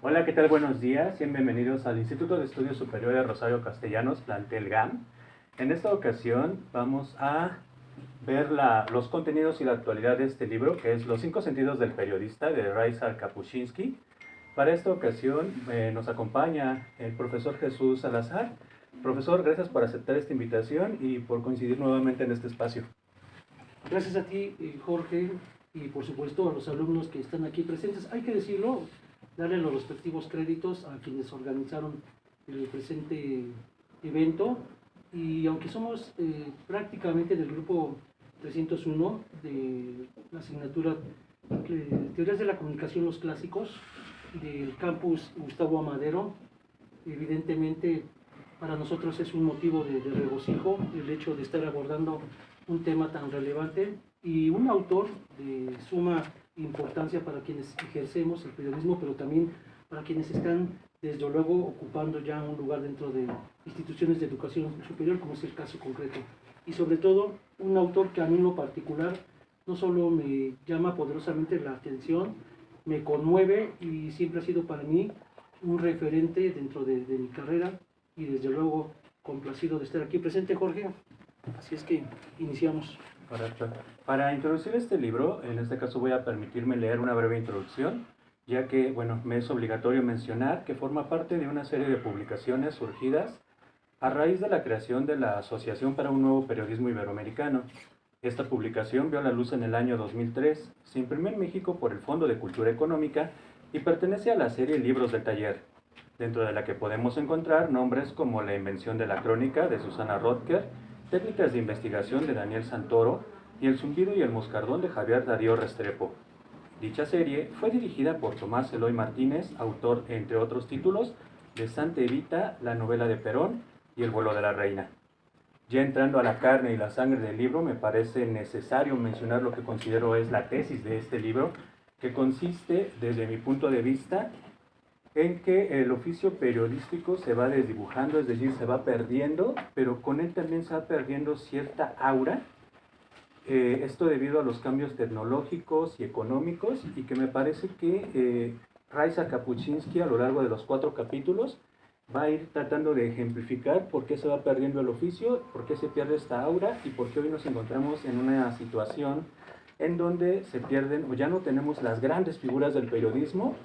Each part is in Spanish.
Hola, ¿qué tal? Buenos días. Bienvenidos al Instituto de Estudios Superiores Rosario Castellanos, plantel GAM. En esta ocasión vamos a ver los contenidos y la actualidad de este libro, que es Los 5 sentidos del periodista, de Ryszard Kapuscinski. Para esta ocasión nos acompaña el profesor Jesús Salazar. Profesor, gracias por aceptar esta invitación y por coincidir nuevamente en este espacio. Gracias a ti, Jorge, y por supuesto a los alumnos que están aquí presentes. Hay que decirlo, darle los respectivos créditos a quienes organizaron el presente evento. Y aunque somos prácticamente del grupo 301 de la asignatura Teorías de la Comunicación, los clásicos, del campus Gustavo Amadero, evidentemente para nosotros es un motivo de regocijo el hecho de estar abordando un tema tan relevante y un autor de suma importancia para quienes ejercemos el periodismo, pero también para quienes están desde luego ocupando ya un lugar dentro de instituciones de educación superior, como es el caso concreto. Y sobre todo, un autor que a mí en lo particular no solo me llama poderosamente la atención, me conmueve y siempre ha sido para mí un referente dentro de mi carrera y desde luego complacido de estar aquí presente, Jorge. Así es que iniciamos. Correcto. Para introducir este libro, en este caso voy a permitirme leer una breve introducción, ya que, bueno, me es obligatorio mencionar que forma parte de una serie de publicaciones surgidas a raíz de la creación de la Asociación para un Nuevo Periodismo Iberoamericano. Esta publicación vio la luz en el año 2003, se imprimió en México por el Fondo de Cultura Económica y pertenece a la serie Libros del Taller, dentro de la que podemos encontrar nombres como La invención de la crónica de Susana Rodker, Técnicas de investigación de Daniel Santoro y El zumbido y el moscardón de Javier Darío Restrepo. Dicha serie fue dirigida por Tomás Eloy Martínez, autor, entre otros títulos, de Santa Evita, la novela de Perón y El vuelo de la reina. Ya entrando a la carne y la sangre del libro, me parece necesario mencionar lo que considero es la tesis de este libro, que consiste, desde mi punto de vista, en que el oficio periodístico se va desdibujando, es decir, se va perdiendo, pero con él también se va perdiendo cierta aura, esto debido a los cambios tecnológicos y económicos, y que me parece que Ryszard Kapuscinski a lo largo de los 4 capítulos va a ir tratando de ejemplificar por qué se va perdiendo el oficio, por qué se pierde esta aura y por qué hoy nos encontramos en una situación en donde se pierden o ya no tenemos las grandes figuras del periodismo,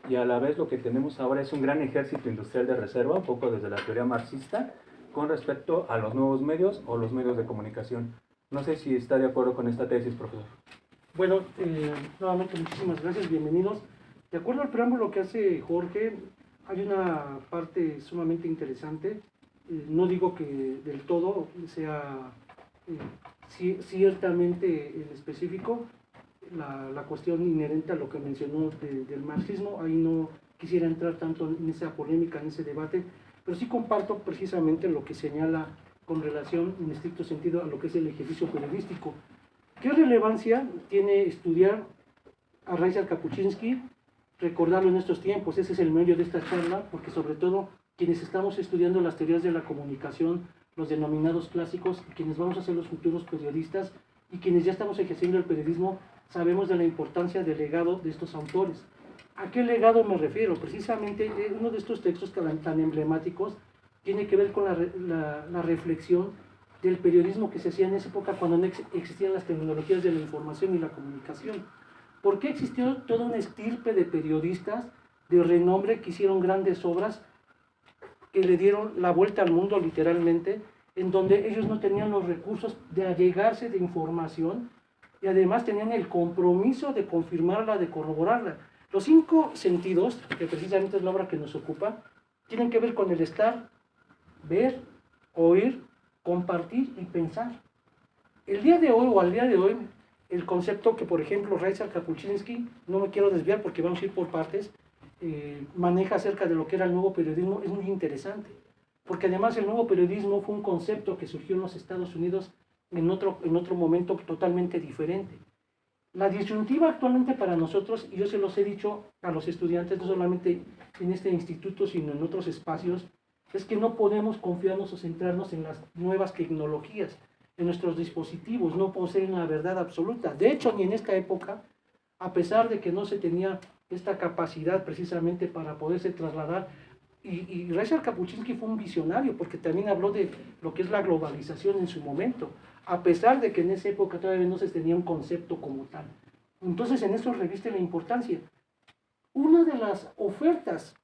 y a la vez lo que tenemos ahora es un gran ejército industrial de reserva, un poco desde la teoría marxista, con respecto a los nuevos medios o los medios de comunicación. No sé si está de acuerdo con esta tesis, profesor. Bueno, nuevamente muchísimas gracias, bienvenidos. De acuerdo al preámbulo que hace Jorge, hay una parte sumamente interesante. No digo que del todo sea ciertamente en específico la cuestión inherente a lo que mencionó del marxismo. Ahí no quisiera entrar tanto en esa polémica, en ese debate, pero sí comparto precisamente lo que señala con relación en estricto sentido a lo que es el ejercicio periodístico. ¿Qué relevancia tiene estudiar a Ryszard Kapuscinski, recordarlo en estos tiempos? Ese es el medio de esta charla, porque sobre todo quienes estamos estudiando las teorías de la comunicación, los denominados clásicos, quienes vamos a ser los futuros periodistas y quienes ya estamos ejerciendo el periodismo, sabemos de la importancia del legado de estos autores. ¿A qué legado me refiero? Precisamente uno de estos textos tan emblemáticos tiene que ver con la reflexión del periodismo que se hacía en esa época cuando no existían las tecnologías de la información y la comunicación. ¿Por qué existió toda una estirpe de periodistas de renombre que hicieron grandes obras, que le dieron la vuelta al mundo literalmente, en donde ellos no tenían los recursos de allegarse de información y además tenían el compromiso de confirmarla, de corroborarla? Los 5 sentidos, que precisamente es la obra que nos ocupa, tienen que ver con el estar, ver, oír, compartir y pensar. El día de hoy, o al día de hoy, el concepto que, por ejemplo, Ryszard Kapuscinski, no me quiero desviar porque vamos a ir por partes, maneja acerca de lo que era el nuevo periodismo, es muy interesante, porque además el nuevo periodismo fue un concepto que surgió en los Estados Unidos en otro momento totalmente diferente. La disyuntiva actualmente para nosotros, y yo se los he dicho a los estudiantes, no solamente en este instituto, sino en otros espacios, es que no podemos confiarnos o centrarnos en las nuevas tecnologías, en nuestros dispositivos, no poseen la verdad absoluta. De hecho, ni en esta época, a pesar de que no se tenía esta capacidad precisamente para poderse trasladar. Y Ryszard Kapuscinski fue un visionario porque también habló de lo que es la globalización en su momento, a pesar de que en esa época todavía no se tenía un concepto como tal. Entonces en eso reviste la importancia. Una de las ofertas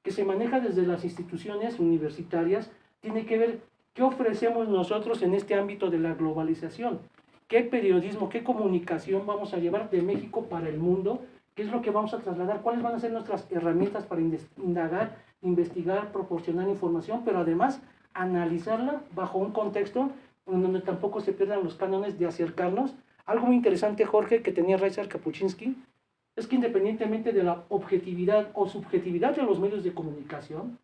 que se maneja desde las instituciones universitarias tiene que ver qué ofrecemos nosotros en este ámbito de la globalización, qué periodismo, qué comunicación vamos a llevar de México para el mundo, qué es lo que vamos a trasladar, cuáles van a ser nuestras herramientas para indagar, investigar, proporcionar información, pero además analizarla bajo un contexto en donde tampoco se pierdan los cánones de acercarnos. Algo muy interesante, Jorge, que tenía Ryszard Kapuscinski, es que independientemente de la objetividad o subjetividad de los medios de comunicación,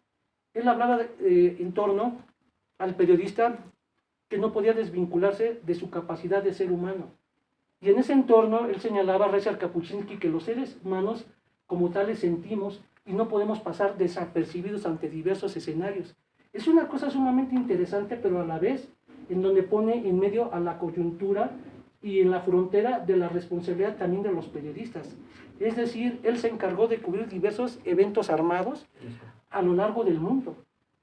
él hablaba en torno al periodista que no podía desvincularse de su capacidad de ser humano. Y en ese entorno, él señalaba a Ryszard Kapuscinski que los seres humanos como tales sentimos y no podemos pasar desapercibidos ante diversos escenarios. Es una cosa sumamente interesante, pero a la vez en donde pone en medio a la coyuntura y en la frontera de la responsabilidad también de los periodistas. Es decir, él se encargó de cubrir diversos eventos armados a lo largo del mundo.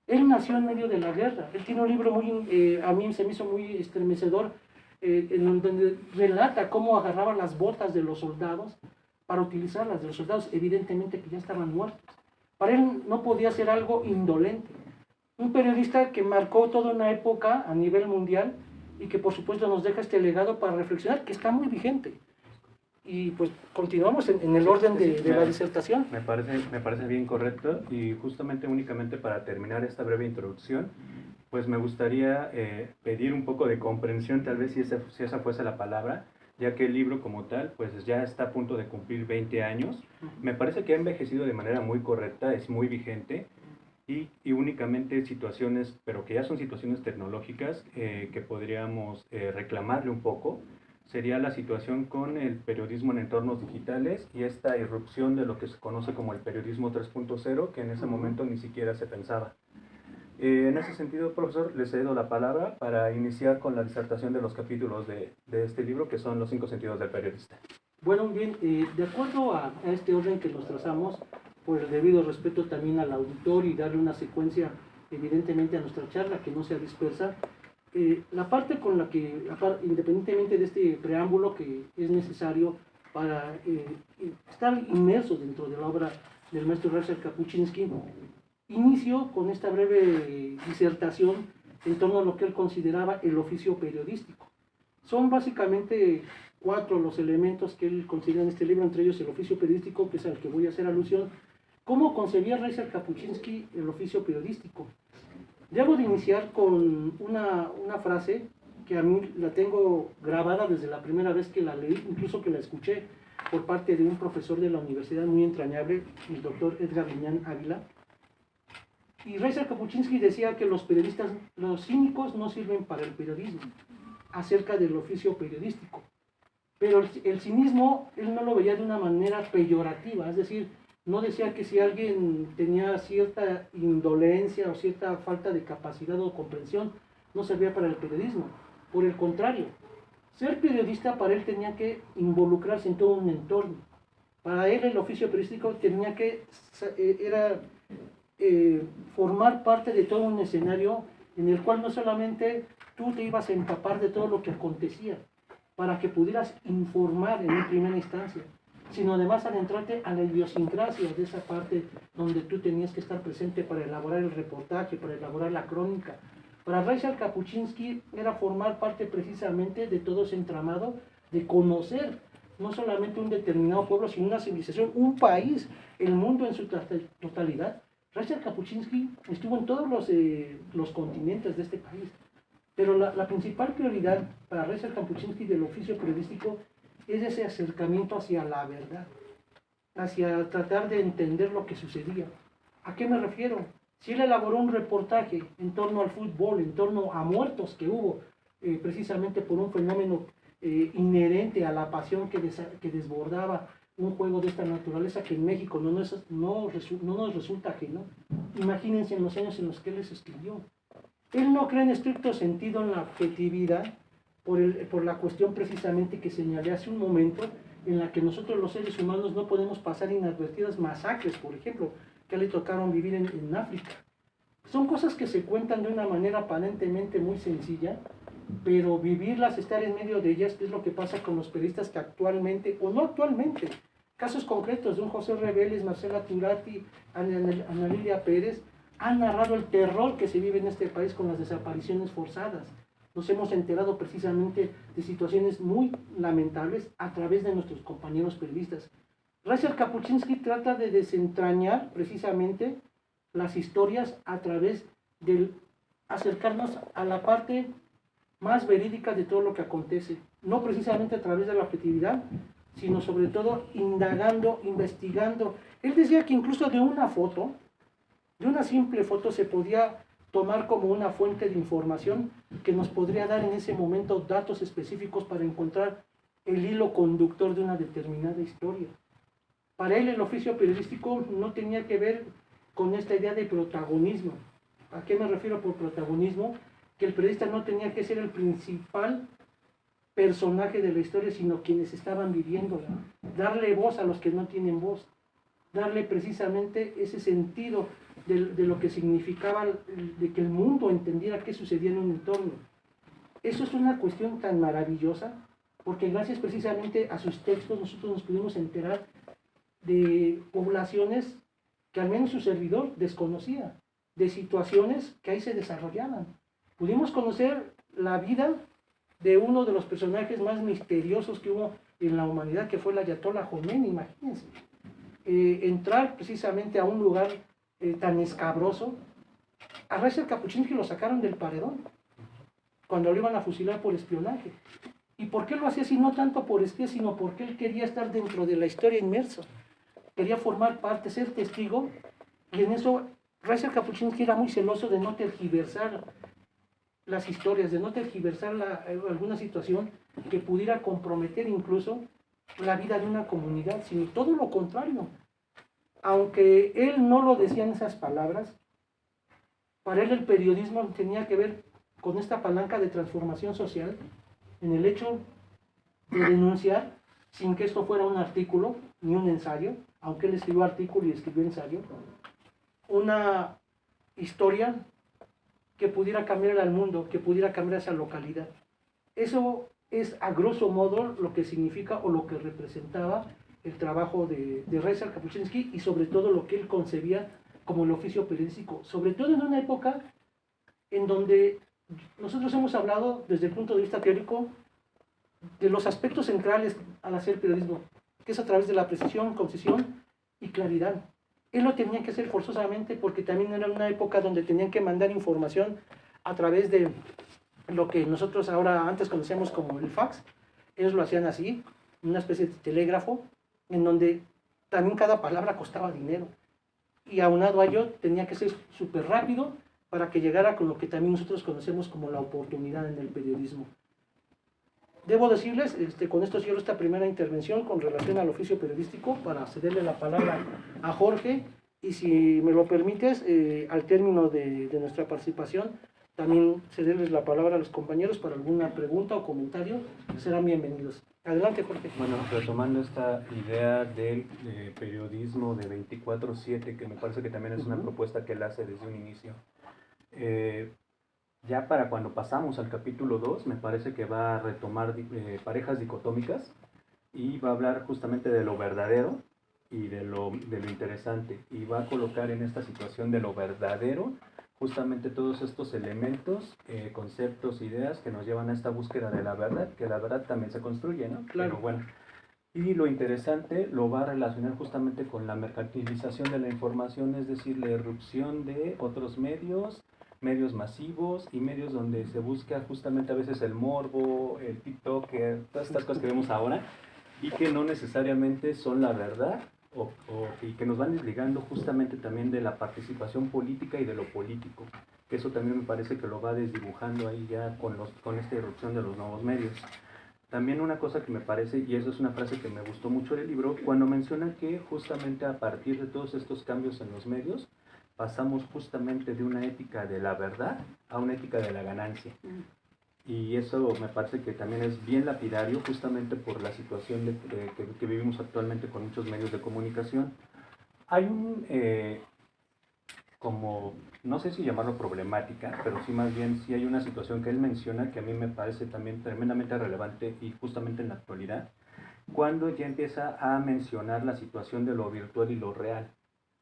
Él nació en medio de la guerra. Él tiene un libro a mí se me hizo muy estremecedor, en donde relata cómo agarraba las botas de los soldados para utilizarlas, de los soldados evidentemente que ya estaban muertos. Para él no podía ser algo indolente. Un periodista que marcó toda una época a nivel mundial y que por supuesto nos deja este legado para reflexionar, que está muy vigente. Y pues continuamos en el orden de la disertación. Me parece bien correcto, y justamente únicamente para terminar esta breve introducción, pues me gustaría pedir un poco de comprensión, tal vez si esa fuese la palabra, ya que el libro como tal pues ya está a punto de cumplir 20 años. Me parece que ha envejecido de manera muy correcta, es muy vigente, y únicamente situaciones, pero que ya son situaciones tecnológicas que podríamos reclamarle un poco, sería la situación con el periodismo en entornos digitales y esta irrupción de lo que se conoce como el periodismo 3.0, que en ese momento ni siquiera se pensaba. En ese sentido, profesor, le cedo la palabra para iniciar con la disertación de los capítulos de este libro, que son los 5 sentidos del periodista. Bueno, bien, de acuerdo a este orden que nos trazamos, por el debido respeto también al auditor y darle una secuencia evidentemente a nuestra charla que no sea dispersa, la parte con la que, independientemente de este preámbulo que es necesario para estar inmersos dentro de la obra del maestro Ryszard Kapuscinski, inicio con esta breve disertación en torno a lo que él consideraba el oficio periodístico. Son básicamente 4 los elementos que él considera en este libro, entre ellos el oficio periodístico, que es al que voy a hacer alusión. ¿Cómo concebía Ryszard Kapuscinski el oficio periodístico? Debo de iniciar con una frase que a mí la tengo grabada desde la primera vez que la leí, incluso que la escuché por parte de un profesor de la universidad muy entrañable, el doctor Edgar Liñán Ávila. Y Ryszard Kapuscinski decía que los periodistas, los cínicos no sirven para el periodismo, acerca del oficio periodístico. Pero el cinismo, él no lo veía de una manera peyorativa, es decir, no decía que si alguien tenía cierta indolencia o cierta falta de capacidad o comprensión, no servía para el periodismo. Por el contrario, ser periodista para él tenía que involucrarse en todo un entorno. Para él el oficio periodístico tenía que formar parte de todo un escenario en el cual no solamente tú te ibas a empapar de todo lo que acontecía, para que pudieras informar en primera instancia, sino además adentrarte a la idiosincrasia de esa parte donde tú tenías que estar presente para elaborar el reportaje, para elaborar la crónica. Para Ryszard Kapuscinski era formar parte precisamente de todo ese entramado, de conocer no solamente un determinado pueblo, sino una civilización, un país, el mundo en su totalidad. Ryszard Kapuscinski estuvo en todos los continentes de este país, pero la principal prioridad para Ryszard Kapuscinski del oficio periodístico es ese acercamiento hacia la verdad, hacia tratar de entender lo que sucedía. ¿A qué me refiero? Si él elaboró un reportaje en torno al fútbol, en torno a muertos que hubo, precisamente por un fenómeno inherente a la pasión que desbordaba un juego de esta naturaleza, que en México no nos resulta ajeno. Imagínense en los años en los que él les escribió. Él no cree en estricto sentido en la objetividad, por la cuestión precisamente que señalé hace un momento, en la que nosotros los seres humanos no podemos pasar inadvertidas masacres, por ejemplo, que le tocaron vivir en África. Son cosas que se cuentan de una manera aparentemente muy sencilla, pero vivirlas, estar en medio de ellas, es lo que pasa con los periodistas que actualmente, o no actualmente, casos concretos de un José Reveles, Marcela Turati, Ana Lilia Pérez, han narrado el terror que se vive en este país con las desapariciones forzadas. Nos hemos enterado precisamente de situaciones muy lamentables a través de nuestros compañeros periodistas. Rachel Kapuscinski trata de desentrañar precisamente las historias a través de acercarnos a la parte más verídica de todo lo que acontece, no precisamente a través de la objetividad, sino sobre todo indagando, investigando. Él decía que incluso de una foto, de una simple foto, se podía tomar como una fuente de información que nos podría dar en ese momento datos específicos para encontrar el hilo conductor de una determinada historia. Para él el oficio periodístico no tenía que ver con esta idea de protagonismo. ¿A qué me refiero por protagonismo? Que el periodista no tenía que ser el principal personaje de la historia, sino quienes estaban viviéndola. Darle voz a los que no tienen voz. Darle precisamente ese sentido de lo que significaba, de que el mundo entendiera qué sucedía en un entorno. Eso es una cuestión tan maravillosa, porque gracias precisamente a sus textos nosotros nos pudimos enterar de poblaciones que al menos su servidor desconocía, de situaciones que ahí se desarrollaban. Pudimos conocer la vida de uno de los personajes más misteriosos que hubo en la humanidad, que fue el Ayatollah Khomeini, imagínense. Entrar precisamente a un lugar tan escabroso. A Rachel Kapuscinski lo sacaron del paredón cuando lo iban a fusilar por espionaje. ¿Y por qué lo hacía así? No tanto por espía, sino porque él quería estar dentro de la historia inmerso. Quería formar parte, ser testigo, y en eso Rachel Kapuscinski era muy celoso de no tergiversar las historias, de no tergiversar alguna situación que pudiera comprometer incluso la vida de una comunidad, sino todo lo contrario. Aunque él no lo decía en esas palabras, para él el periodismo tenía que ver con esta palanca de transformación social, en el hecho de denunciar, sin que esto fuera un artículo ni un ensayo, aunque él escribió artículo y escribió ensayo, una historia que pudiera cambiar al mundo, que pudiera cambiar esa localidad. Eso es a grosso modo lo que significa o lo que representaba el trabajo de Rachel Kapuscinski y sobre todo lo que él concebía como el oficio periodístico, sobre todo en una época en donde nosotros hemos hablado desde el punto de vista teórico de los aspectos centrales al hacer periodismo, que es a través de la precisión, concisión y claridad. Él lo tenía que hacer forzosamente porque también era una época donde tenían que mandar información a través de lo que nosotros ahora antes conocíamos como el fax. Ellos lo hacían así, una especie de telégrafo, en donde también cada palabra costaba dinero. Y aunado a ello tenía que ser súper rápido para que llegara con lo que también nosotros conocemos como la oportunidad en el periodismo. Debo decirles, con esto cierro esta primera intervención con relación al oficio periodístico para cederle la palabra a Jorge y si me lo permites, al término de nuestra participación, también cederles la palabra a los compañeros para alguna pregunta o comentario, serán bienvenidos. Adelante, Jorge. Bueno, retomando esta idea del periodismo de 24/7, que me parece que también es una propuesta que él hace desde un inicio. Ya para cuando pasamos al capítulo 2, me parece que va a retomar parejas dicotómicas y va a hablar justamente de lo verdadero y de lo interesante. Y va a colocar en esta situación de lo verdadero justamente todos estos elementos, conceptos, ideas que nos llevan a esta búsqueda de la verdad, que la verdad también se construye, ¿no? Claro. Pero bueno. Y lo interesante lo va a relacionar justamente con la mercantilización de la información, es decir, la irrupción de otros medios masivos y medios donde se busca justamente a veces el morbo, el TikTok, todas estas cosas que vemos ahora y que no necesariamente son la verdad y que nos van desligando justamente también de la participación política y de lo político, que eso también me parece que lo va desdibujando ahí ya con esta irrupción de los nuevos medios. También una cosa que me parece, y eso es una frase que me gustó mucho del libro, cuando menciona que justamente a partir de todos estos cambios en los medios, pasamos justamente de una ética de la verdad a una ética de la ganancia. Y eso me parece que también es bien lapidario, justamente por la situación que vivimos actualmente con muchos medios de comunicación. Hay como, no sé si llamarlo problemática, pero sí más bien sí hay una situación que él menciona que a mí me parece también tremendamente relevante y justamente en la actualidad, cuando ya empieza a mencionar la situación de lo virtual y lo real,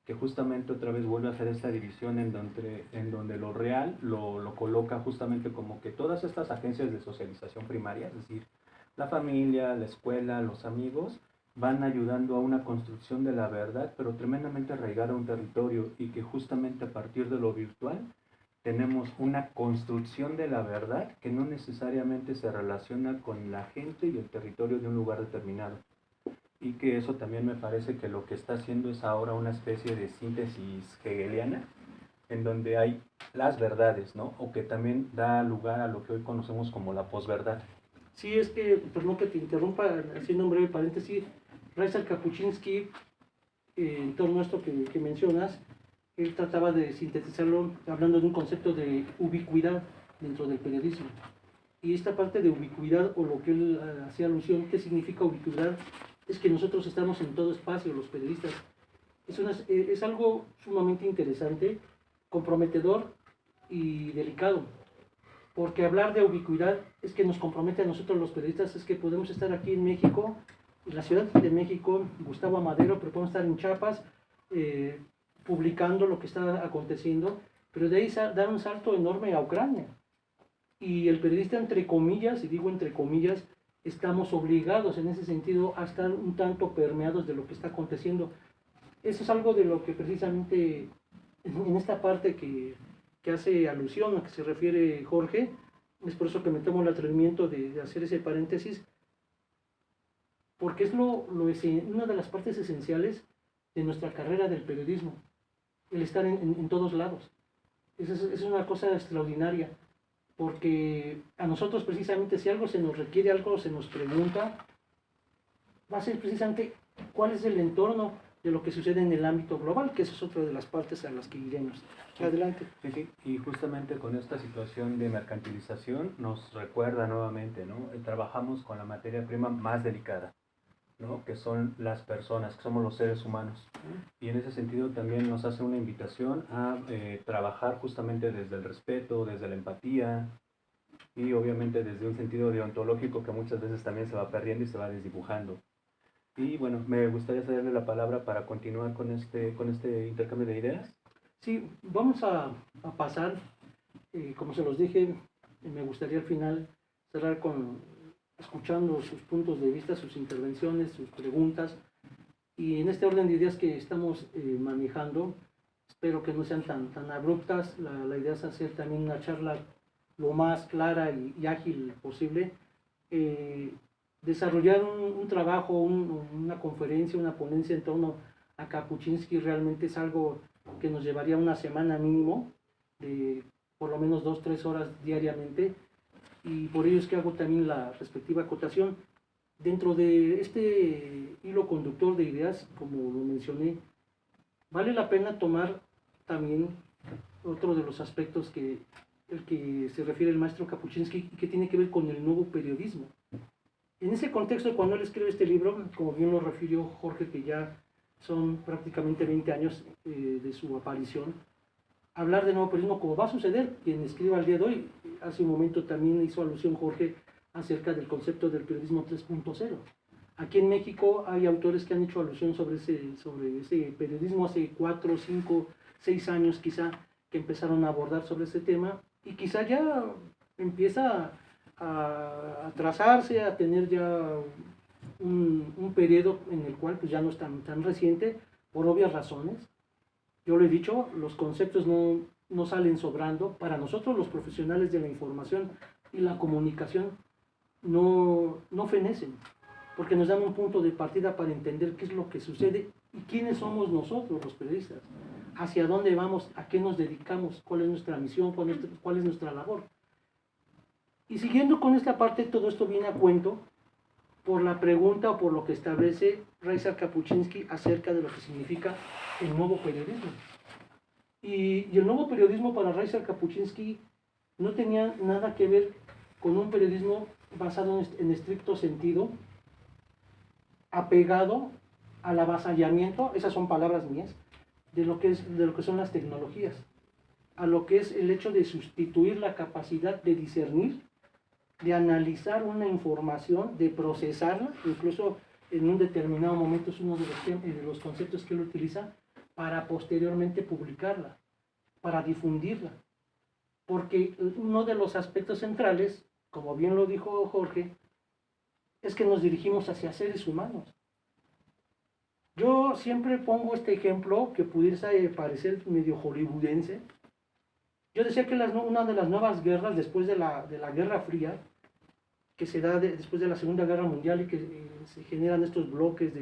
que justamente otra vez vuelve a hacer esta división en donde lo real lo coloca justamente como que todas estas agencias de socialización primaria, es decir, la familia, la escuela, los amigos, van ayudando a una construcción de la verdad, pero tremendamente arraigada a un territorio, y que justamente a partir de lo virtual tenemos una construcción de la verdad que no necesariamente se relaciona con la gente y el territorio de un lugar determinado. Y que eso también me parece que lo que está haciendo es ahora una especie de síntesis hegeliana, en donde hay las verdades, ¿no? O que también da lugar a lo que hoy conocemos como la posverdad. Sí, es que, perdón que te interrumpa, haciendo un breve paréntesis, Raisa Kapuscinski, en torno a esto que mencionas, él trataba de sintetizarlo hablando de un concepto de ubicuidad dentro del periodismo. Y esta parte de ubicuidad, o lo que él hacía alusión, ¿qué significa ubicuidad? Es que nosotros estamos en todo espacio, los periodistas. Es algo sumamente interesante, comprometedor y delicado, porque hablar de ubicuidad es que nos compromete a nosotros los periodistas, es que podemos estar aquí en México, en la Ciudad de México, Gustavo Amadero, pero podemos estar en Chiapas, publicando lo que está aconteciendo, pero de ahí dar un salto enorme a Ucrania. Y el periodista, entre comillas, y digo entre comillas, estamos obligados en ese sentido a estar un tanto permeados de lo que está aconteciendo. Eso es algo de lo que precisamente en esta parte que hace alusión, a que se refiere Jorge, es por eso que me tomo el atrevimiento de hacer ese paréntesis, porque es una de las partes esenciales de nuestra carrera del periodismo, el estar en todos lados. Es una cosa extraordinaria, porque a nosotros precisamente si algo se nos requiere, algo se nos pregunta, va a ser precisamente cuál es el entorno de lo que sucede en el ámbito global, que esa es otra de las partes a las que iremos. Adelante. Sí, sí, y justamente con esta situación de mercantilización nos recuerda nuevamente, ¿no? Trabajamos con la materia prima más delicada, ¿no? Que son las personas, que somos los seres humanos. Y en ese sentido también nos hace una invitación a trabajar justamente desde el respeto, desde la empatía, y obviamente desde un sentido deontológico que muchas veces también se va perdiendo y se va desdibujando. Y bueno, me gustaría cederle la palabra para continuar con este intercambio de ideas. Sí, vamos a pasar, como se los dije, me gustaría al final cerrar escuchando sus puntos de vista, sus intervenciones, sus preguntas, y en este orden de ideas que estamos manejando, espero que no sean tan abruptas. La idea es hacer también una charla lo más clara y ágil posible, desarrollar un trabajo, una conferencia, una ponencia en torno a Kapuscinski realmente es algo que nos llevaría una semana mínimo, de por lo menos 2-3 horas diariamente, y por ello es que hago también la respectiva acotación. Dentro de este hilo conductor de ideas, como lo mencioné, vale la pena tomar también otro de los aspectos el que se refiere el maestro Kapuscinski, que tiene que ver con el nuevo periodismo. En ese contexto, cuando él escribe este libro, como bien lo refirió Jorge, que ya son prácticamente 20 años de su aparición, hablar de nuevo periodismo, como va a suceder, quien escriba el día de hoy, hace un momento también hizo alusión Jorge acerca del concepto del periodismo 3.0. Aquí en México hay autores que han hecho alusión sobre ese periodismo hace 4, 5, 6 años quizá, que empezaron a abordar sobre ese tema, y quizá ya empieza a trazarse, a tener ya un periodo en el cual pues ya no es tan reciente, por obvias razones. Yo lo he dicho, los conceptos no salen sobrando. Para nosotros los profesionales de la información y la comunicación no fenecen, porque nos dan un punto de partida para entender qué es lo que sucede y quiénes somos nosotros los periodistas, hacia dónde vamos, a qué nos dedicamos, cuál es nuestra misión, cuál es nuestra labor. Y siguiendo con esta parte, todo esto viene a cuento por la pregunta o por lo que establece Raisa Kapuscinski acerca de lo que significa el nuevo periodismo. Y el nuevo periodismo para Raisa Kapuscinski no tenía nada que ver con un periodismo basado en estricto sentido, apegado al avasallamiento, esas son palabras mías, de lo que son las tecnologías, a lo que es el hecho de sustituir la capacidad de discernir, de analizar una información, de procesarla, incluso en un determinado momento es uno de los conceptos que él utiliza para posteriormente publicarla, para difundirla. Porque uno de los aspectos centrales, como bien lo dijo Jorge, es que nos dirigimos hacia seres humanos. Yo siempre pongo este ejemplo que pudiese parecer medio hollywoodense. Yo decía que una de las nuevas guerras después de la Guerra Fría, que se da después de la Segunda Guerra Mundial y que se generan estos bloques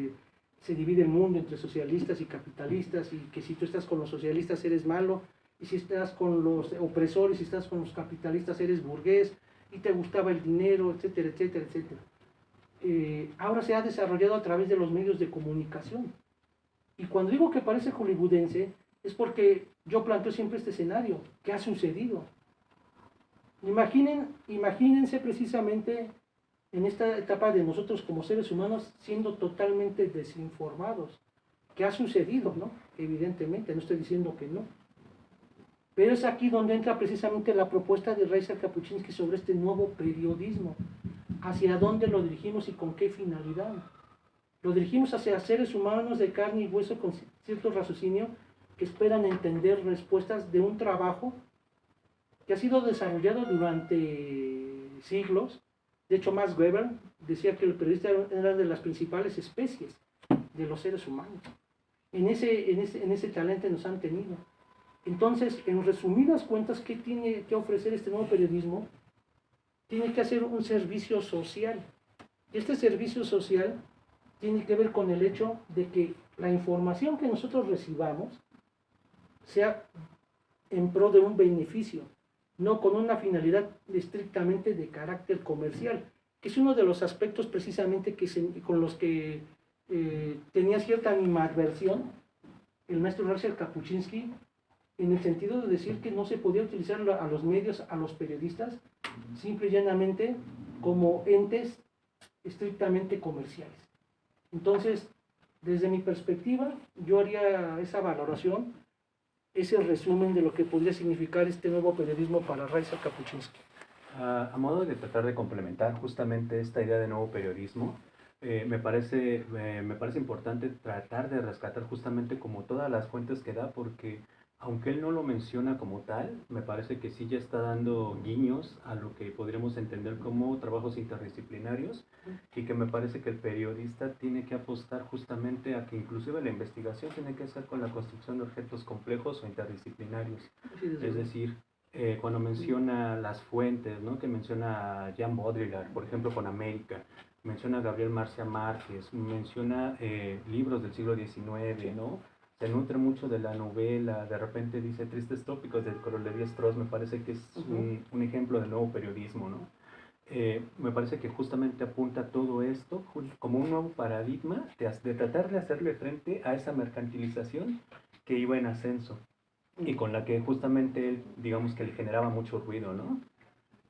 se divide el mundo entre socialistas y capitalistas, y que si tú estás con los socialistas eres malo, y si estás con los opresores, si estás con los capitalistas eres burgués, y te gustaba el dinero, etcétera, etcétera, etcétera. Ahora se ha desarrollado a través de los medios de comunicación. Y cuando digo que parece hollywoodense, es porque yo planteo siempre este escenario. ¿Qué ha sucedido? Imagínense precisamente en esta etapa de nosotros como seres humanos siendo totalmente desinformados. ¿Qué ha sucedido? ¿No? Evidentemente, no estoy diciendo que no. Pero es aquí donde entra precisamente la propuesta de Reiser Kapuscinski sobre este nuevo periodismo. ¿Hacia dónde lo dirigimos y con qué finalidad? Lo dirigimos hacia seres humanos de carne y hueso con cierto raciocinio que esperan entender respuestas de un trabajo que ha sido desarrollado durante siglos. De hecho, Max Weber decía que el periodista era de las principales especies de los seres humanos. En ese talento nos han tenido. Entonces, en resumidas cuentas, ¿qué tiene que ofrecer este nuevo periodismo? Tiene que hacer un servicio social. Este servicio social tiene que ver con el hecho de que la información que nosotros recibamos sea en pro de un beneficio, no con una finalidad estrictamente de carácter comercial, que es uno de los aspectos precisamente con los que tenía cierta animadversión el maestro Reiser Kapuscinski, en el sentido de decir que no se podía utilizar a los medios, a los periodistas, simple y llanamente como entes estrictamente comerciales. Entonces, desde mi perspectiva, yo haría esa valoración, ese resumen de lo que podría significar este nuevo periodismo para Reiser Kapuscinski. A modo de tratar de complementar justamente esta idea de nuevo periodismo, me parece importante tratar de rescatar justamente como todas las fuentes que da, porque aunque él no lo menciona como tal, me parece que sí ya está dando guiños a lo que podríamos entender como trabajos interdisciplinarios, y que me parece que el periodista tiene que apostar justamente a que inclusive la investigación tiene que ser con la construcción de objetos complejos o interdisciplinarios. Es decir, cuando menciona las fuentes, ¿no? Que menciona Jean Baudrillard, por ejemplo, con América, menciona a Gabriel García Márquez, menciona libros del siglo XIX, ¿no? Se nutre mucho de la novela, de repente dice Tristes Tópicos de Karl Levi-Strauss, me parece que es un ejemplo de nuevo periodismo, ¿no? Me parece que justamente apunta todo esto como un nuevo paradigma de tratar de hacerle frente a esa mercantilización que iba en ascenso y con la que justamente él, digamos que le generaba mucho ruido, ¿no?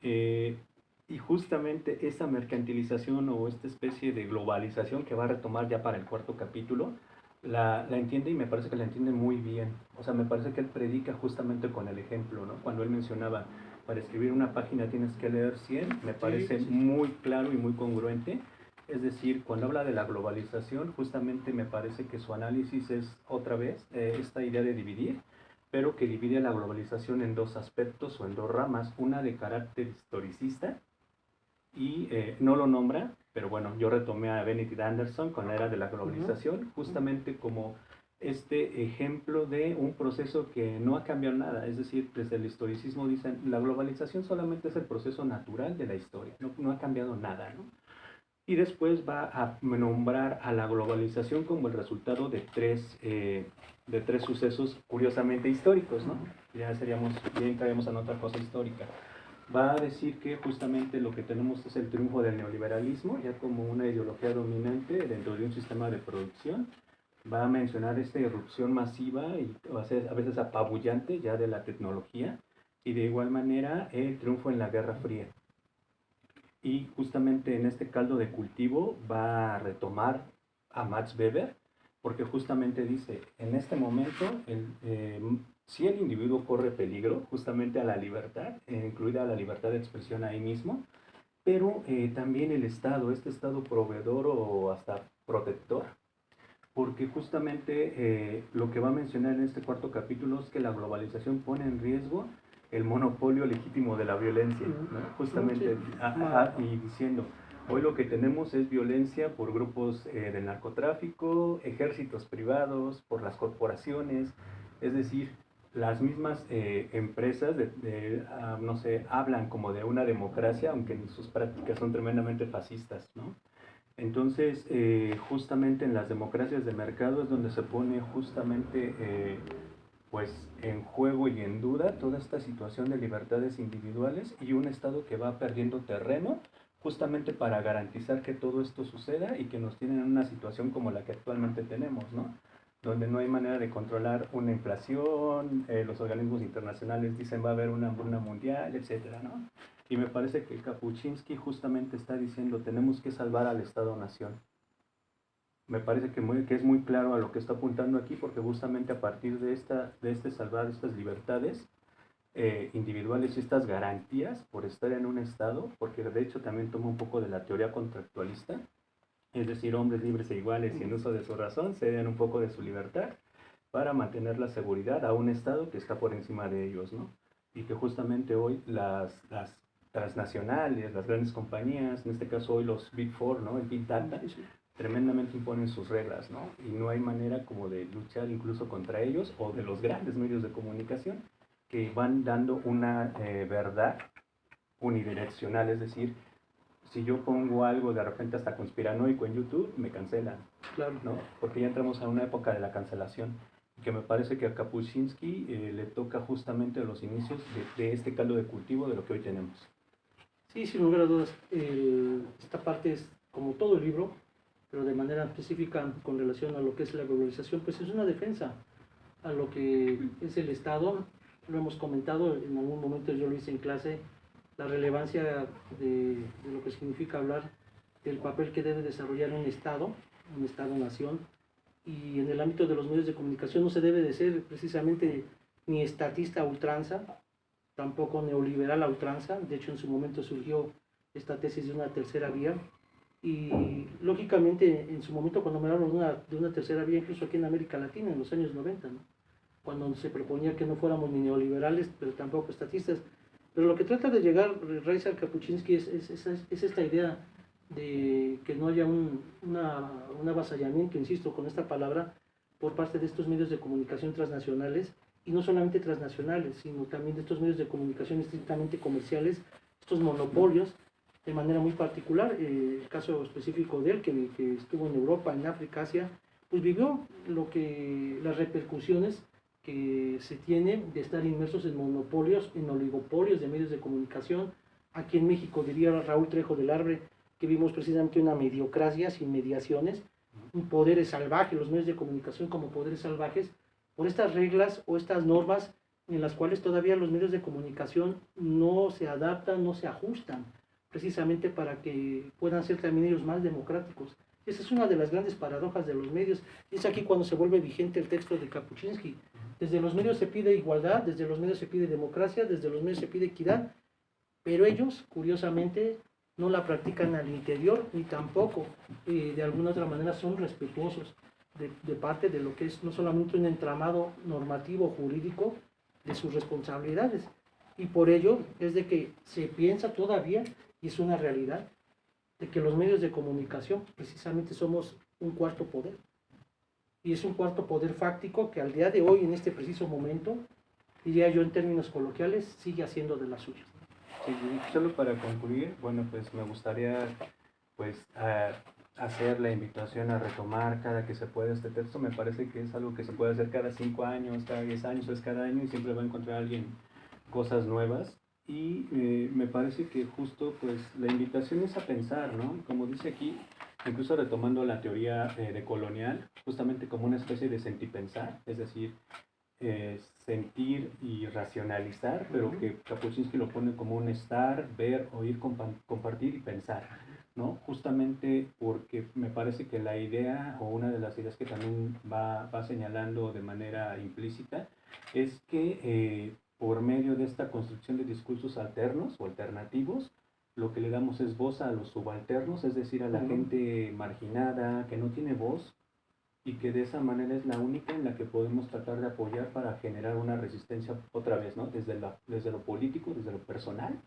Y justamente esa mercantilización o esta especie de globalización que va a retomar ya para el cuarto capítulo, la entiende, y me parece que la entiende muy bien. O sea, me parece que él predica justamente con el ejemplo, ¿no? Cuando él mencionaba, para escribir una página tienes que leer 100, me parece muy claro y muy congruente. Es decir, cuando habla de la globalización, justamente me parece que su análisis es otra vez esta idea de dividir, pero que divide la globalización en dos aspectos o en dos ramas, una de carácter historicista, y no lo nombra, pero bueno, yo retomé a Benedict Anderson con la era de la globalización, justamente como este ejemplo de un proceso que no ha cambiado nada. Es decir, desde el historicismo dicen, la globalización solamente es el proceso natural de la historia, no ha cambiado nada, ¿no? Y después va a nombrar a la globalización como el resultado de tres sucesos curiosamente históricos, ¿no? Ya bien caemos en otra cosa histórica. Va a decir que justamente lo que tenemos es el triunfo del neoliberalismo, ya como una ideología dominante dentro de un sistema de producción. Va a mencionar esta irrupción masiva y a veces apabullante ya de la tecnología, y de igual manera el triunfo en la Guerra Fría. y justamente en este caldo de cultivo va a retomar a Max Weber, porque justamente dice, en este momento, si el individuo corre peligro justamente a la libertad, incluida la libertad de expresión ahí mismo, pero también el Estado, este Estado proveedor o hasta protector, porque justamente lo que va a mencionar en este cuarto capítulo es que la globalización pone en riesgo el monopolio legítimo de la violencia, ¿no? Justamente, y diciendo, hoy lo que tenemos es violencia por grupos del narcotráfico, ejércitos privados, por las corporaciones, es decir, las mismas empresas, no sé, hablan como de una democracia, aunque en sus prácticas son tremendamente fascistas, ¿no? Entonces, justamente en las democracias de mercado es donde se pone justamente pues en juego y en duda toda esta situación de libertades individuales y un Estado que va perdiendo terreno justamente para garantizar que todo esto suceda y que nos tienen en una situación como la que actualmente tenemos, ¿no? Donde no hay manera de controlar una inflación, los organismos internacionales dicen va a haber una hambruna mundial, etcétera, ¿no? Y me parece que Kapuscinski justamente está diciendo tenemos que salvar al Estado-Nación. Me parece que es muy claro a lo que está apuntando aquí, porque justamente a partir de este salvar estas libertades individuales y estas garantías por estar en un Estado, porque de hecho también toma un poco de la teoría contractualista, es decir, hombres libres e iguales y en uso de su razón ceden un poco de su libertad para mantener la seguridad a un Estado que está por encima de ellos, ¿no? Y que justamente hoy las transnacionales, las grandes compañías, en este caso hoy los Big Four, ¿no? El Big Data, tremendamente imponen sus reglas, ¿no? Y no hay manera como de luchar incluso contra ellos o de los grandes medios de comunicación que van dando una verdad unidireccional, es decir, si yo pongo algo de repente hasta conspiranoico en YouTube, me cancelan, claro, ¿no? Porque ya entramos a una época de la cancelación, que me parece que a Kapuscinski le toca justamente los inicios de este caldo de cultivo de lo que hoy tenemos. Sí, sin lugar a dudas, esta parte es como todo el libro, pero de manera específica con relación a lo que es la globalización, pues es una defensa a lo que es el Estado. Lo hemos comentado, en algún momento yo lo hice en clase, la relevancia de lo que significa hablar del papel que debe desarrollar un Estado-nación, y en el ámbito de los medios de comunicación no se debe de ser precisamente ni estatista a ultranza, tampoco neoliberal a ultranza. De hecho, en su momento surgió esta tesis de una tercera vía, y lógicamente en su momento cuando me hablaron de una tercera vía, incluso aquí en América Latina, en los años 90, ¿no? Cuando se proponía que no fuéramos ni neoliberales, pero tampoco estatistas. Pero lo que trata de llegar Reiser Kapuscinski es esta idea de que no haya un avasallamiento, insisto, con esta palabra, por parte de estos medios de comunicación transnacionales, y no solamente transnacionales, sino también de estos medios de comunicación estrictamente comerciales, estos monopolios, de manera muy particular. El caso específico de él, que estuvo en Europa, en África, Asia, pues vivió las repercusiones que se tiene de estar inmersos en monopolios, en oligopolios de medios de comunicación. Aquí en México diría Raúl Trejo del Arbre que vimos precisamente una mediocracia sin mediaciones, un poderes salvajes, los medios de comunicación como poderes salvajes, por estas reglas o estas normas en las cuales todavía los medios de comunicación no se adaptan, no se ajustan, precisamente para que puedan ser también ellos más democráticos. Esa es una de las grandes paradojas de los medios. Es aquí cuando se vuelve vigente el texto de Kapuscinski. Desde los medios se pide igualdad, desde los medios se pide democracia, desde los medios se pide equidad, pero ellos, curiosamente, no la practican al interior, ni tampoco de alguna otra manera son respetuosos de parte de lo que es no solamente un entramado normativo jurídico de sus responsabilidades. Y por ello es de que se piensa todavía, y es una realidad, de que los medios de comunicación precisamente somos un cuarto poder. Y es un cuarto poder fáctico que al día de hoy, en este preciso momento, diría yo en términos coloquiales, sigue haciendo de las suyas. Sí, solo para concluir, bueno, pues me gustaría pues hacer la invitación a retomar cada que se pueda este texto. Me parece que es algo que se puede hacer cada 5 años, cada 10 años, es cada año, y siempre va a encontrar alguien cosas nuevas. Y me parece que justo pues la invitación es a pensar, ¿no? Como dice aquí, incluso retomando la teoría de colonial, justamente como una especie de sentipensar, es decir, sentir y racionalizar, pero que Kapuscinski lo pone como un estar, ver, oír, compartir y pensar, ¿no? Justamente porque me parece que la idea, o una de las ideas que también va señalando de manera implícita, es que por medio de esta construcción de discursos alternos o alternativos, lo que le damos es voz a los subalternos, es decir, a la gente marginada, que no tiene voz, y que de esa manera es la única en la que podemos tratar de apoyar para generar una resistencia otra vez, ¿no? Desde lo político, desde lo personal,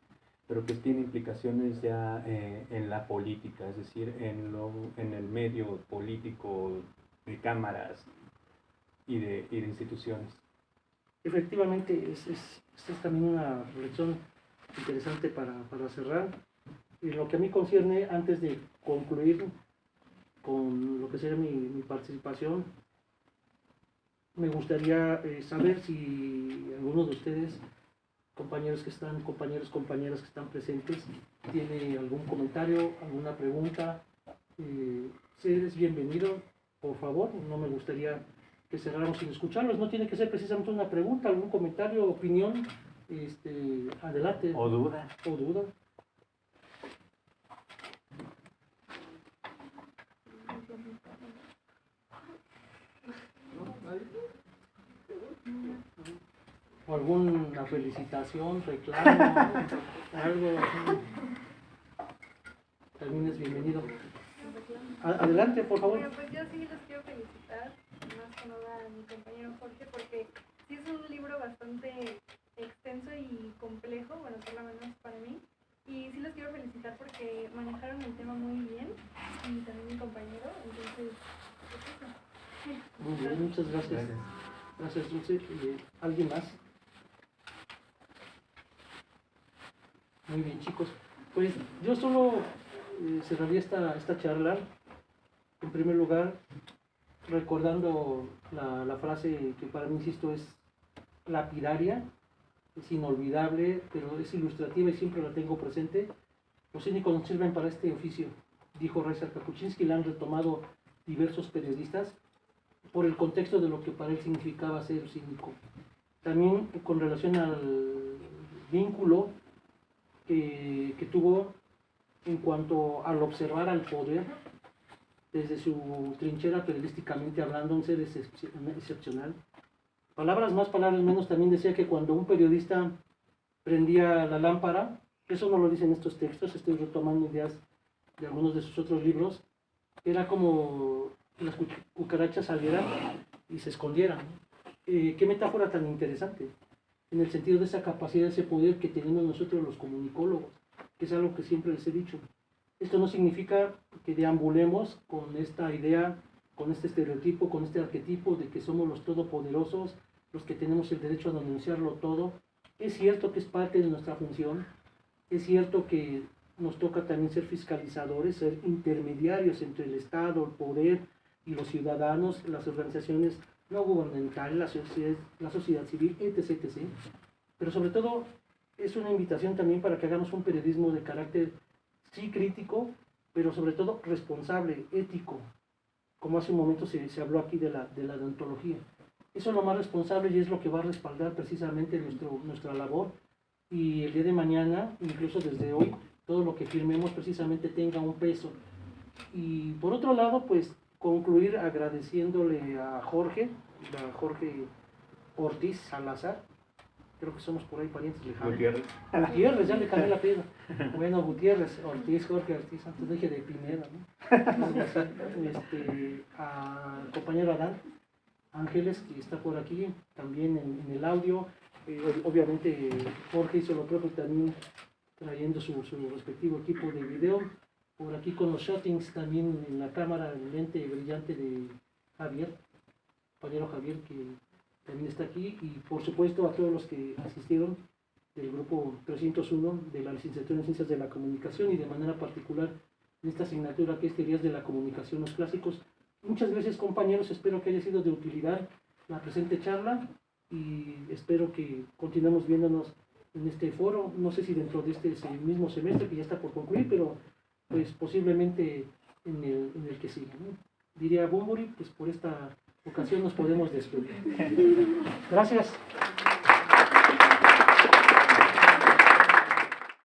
pero que tiene implicaciones ya en la política, es decir, en el medio político de cámaras y de instituciones. Efectivamente, esta es también una reflexión interesante para cerrar. En lo que a mí concierne, antes de concluir con lo que sería mi participación, me gustaría saber si alguno de ustedes, compañeros, compañeras que están presentes, tiene algún comentario, alguna pregunta. Si eres bienvenido, por favor. No me gustaría que cerráramos sin escucharlos. No tiene que ser precisamente una pregunta, algún comentario, opinión. Adelante. O duda. O duda. O alguna felicitación, reclamo, algo. También es bienvenido. Adelante, por favor. Bueno, pues yo sí los quiero felicitar, más que nada a mi compañero Jorge, porque sí es un libro bastante extenso y complejo, bueno, por lo menos para mí. Y sí los quiero felicitar porque manejaron el tema muy bien, y también mi compañero, entonces, pues eso. Muy bien, muchas gracias. Gracias, Dulce. ¿Alguien más? Muy bien, chicos. Pues yo solo cerraría esta charla, en primer lugar, recordando la frase que para mí, insisto, es lapidaria, es inolvidable, pero es ilustrativa y siempre la tengo presente. Los cínicos no sirven para este oficio, dijo Ryszard Kapuscinski. La han retomado diversos periodistas por el contexto de lo que para él significaba ser cínico. También con relación al vínculo que tuvo en cuanto al observar al poder desde su trinchera periodísticamente hablando, un ser excepcional. Palabras más, palabras menos, también decía que cuando un periodista prendía la lámpara, eso no lo dicen estos textos, estoy retomando ideas de algunos de sus otros libros, era como las cucarachas salieran y se escondieran. Qué metáfora tan interesante, en el sentido de esa capacidad, ese poder que tenemos nosotros los comunicólogos, que es algo que siempre les he dicho. Esto no significa que deambulemos con esta idea, con este estereotipo, con este arquetipo de que somos los todopoderosos, los que tenemos el derecho a denunciarlo todo. Es cierto que es parte de nuestra función, es cierto que nos toca también ser fiscalizadores, ser intermediarios entre el Estado, el poder y los ciudadanos, las organizaciones no gubernamentales, la sociedad civil, etc., etc. Pero sobre todo es una invitación también para que hagamos un periodismo de carácter, sí, crítico, pero sobre todo responsable, ético, como hace un momento se habló aquí de la deontología. Eso es lo más responsable y es lo que va a respaldar precisamente nuestra labor, y el día de mañana, incluso desde hoy, todo lo que firmemos precisamente tenga un peso. Y por otro lado, pues concluir agradeciéndole a Jorge Ortiz Salazar, creo que somos por ahí parientes lejanos. Gutiérrez, ya le cambié la piedra. Bueno, Gutiérrez, Ortiz, Jorge Ortiz, antes dije de Pineda, ¿no? Al compañero Adán Ángeles, que está por aquí, también en el audio. Obviamente Jorge hizo lo propio también, trayendo su respectivo equipo de video. Por aquí con los shootings también en la cámara, el lente brillante de Javier, compañero Javier, que también está aquí, y por supuesto a todos los que asistieron del grupo 301 de la licenciatura en Ciencias de la Comunicación, y de manera particular en esta asignatura que es Teorías de la Comunicación, los clásicos. Muchas gracias, compañeros, espero que haya sido de utilidad la presente charla y espero que continuemos viéndonos en este foro, no sé si dentro de este mismo semestre que ya está por concluir, pero pues posiblemente en el que sigue, ¿no? Diría Bunbury, pues por esta ocasión nos podemos despedir. Gracias.